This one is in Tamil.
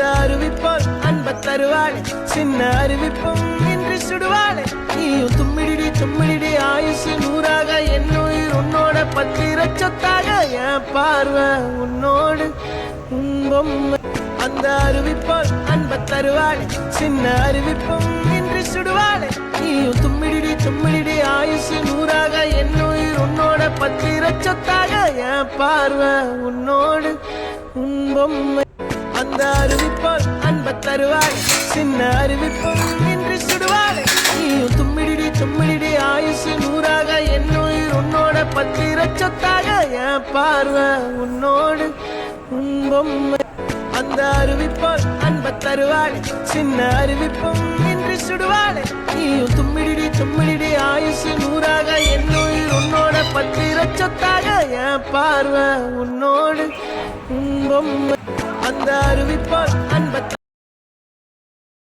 அந்த அருவிப்போல் அன்ப தருவாளே சின்ன அருவிப்பும் இன்று சுடுவாளே நீயும் தும்மிடி தும்மிடி ஆயுசு நூறாக என் உயிர் உன்னோட பத்திர சொத்தாக என் பார்வை உன்னோடு பொம்மை அந்த அருவிப்போல் அன்ப தருவாளே சின்ன அருவிப்பும் இன்று சுடுவாளே நீயும் தும்மிடி தும்மிடி ஆயுசு நூறாக என் உயிர் உன்னோட பத்திர சொத்தாக என் பார்வை உன்னோடு பொம்மை அந்த அருவிப்போல் அன்ப தருவாளே சின்ன அருவிப்பும் இன்று சுடுவாளே நீயும் தும்மிடி தும்மிடி ஆயுசு நூறாக என் உயிர் உன்னோட பத்திர சொத்தாக என் பார்வை உன்னோடு பொம்மை அந்த அருவிப்போல் அன்ப தருவாளே சின்ன அருவிப்பும் இன்று சுடுவாளே நீயும் தும்மிடி தும்மிடி ஆயுசு நூறாக என் உயிர் உன்னோட பத்திர சொத்தாக என் பார்வை உன்னோடு பொம்மை அந்த அருவிப்போல்